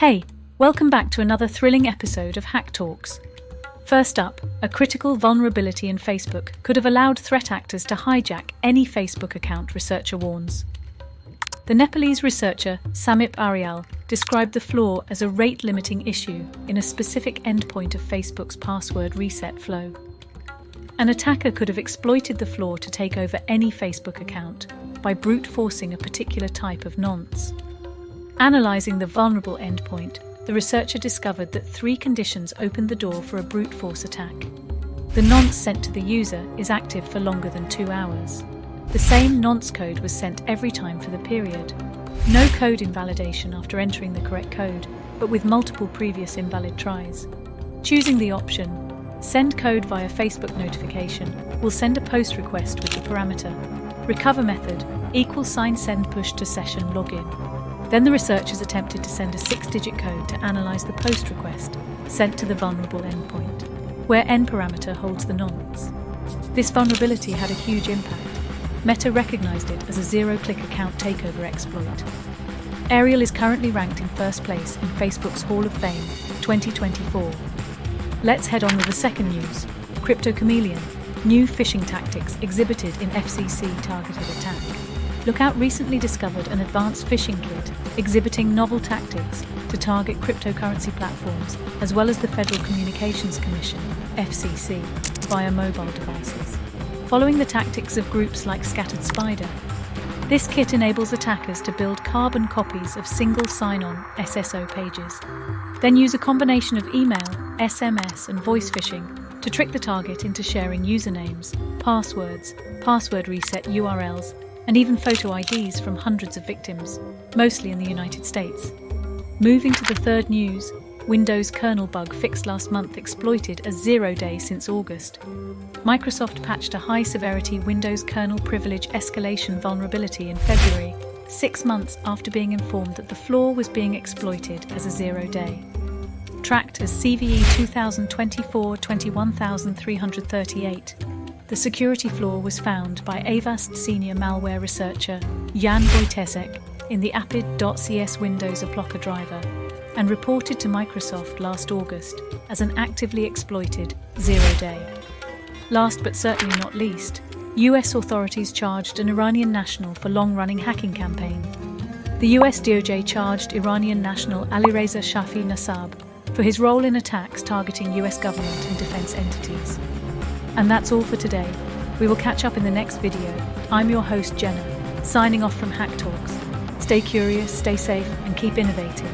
Hey, welcome back to another thrilling episode of Hack Talks. First up, a critical vulnerability in Facebook could have allowed threat actors to hijack any Facebook account, researcher warns. The Nepalese researcher Samip Aryal described the flaw as a rate-limiting issue in a specific endpoint of Facebook's password reset flow. An attacker could have exploited the flaw to take over any Facebook account by brute forcing a particular type of nonce. Analyzing the vulnerable endpoint, the researcher discovered that 3 conditions opened the door for a brute force attack. The nonce sent to the user is active for longer than 2 hours. The same nonce code was sent every time for the period. No code invalidation after entering the correct code, but with multiple previous invalid tries. Choosing the option, send code via Facebook notification, will send a post request with the parameter. Recover method, =send push to session login. Then the researchers attempted to send a 6-digit code to analyze the post request sent to the vulnerable endpoint, where n parameter holds the nonce. This vulnerability had a huge impact. Meta recognized it as a zero-click account takeover exploit. Aryal is currently ranked in first place in Facebook's Hall of Fame 2024. Let's head on with the second news. CryptoChameleon, new phishing tactics exhibited in FCC-Targeted attack. Lookout recently discovered an advanced phishing kit exhibiting novel tactics to target cryptocurrency platforms as well as the Federal Communications Commission, FCC, via mobile devices. Following the tactics of groups like Scattered Spider, this kit enables attackers to build carbon copies of single sign-on SSO pages, then use a combination of email, SMS, and voice phishing to trick the target into sharing usernames, passwords, password reset URLs, and even photo IDs from hundreds of victims, mostly in the United States. Moving to the third news, Windows kernel bug fixed last month exploited a 0-day since August. Microsoft patched a high-severity Windows kernel privilege escalation vulnerability in February, 6 months after being informed that the flaw was being exploited as a 0-day. Tracked as CVE 2024-21338, the security flaw was found by Avast senior malware researcher Jan Wojtaszek in the apid.cs Windows Aplocker driver and reported to Microsoft last August as an actively exploited 0-day. Last but certainly not least, US authorities charged an Iranian national for long-running hacking campaign. The US DOJ charged Iranian national Alireza Shafi Nasab for his role in attacks targeting US government and defense entities. And that's all for today. We will catch up in the next video. I'm your host, Jenna, signing off from Hack Talks. Stay curious, stay safe, and keep innovating.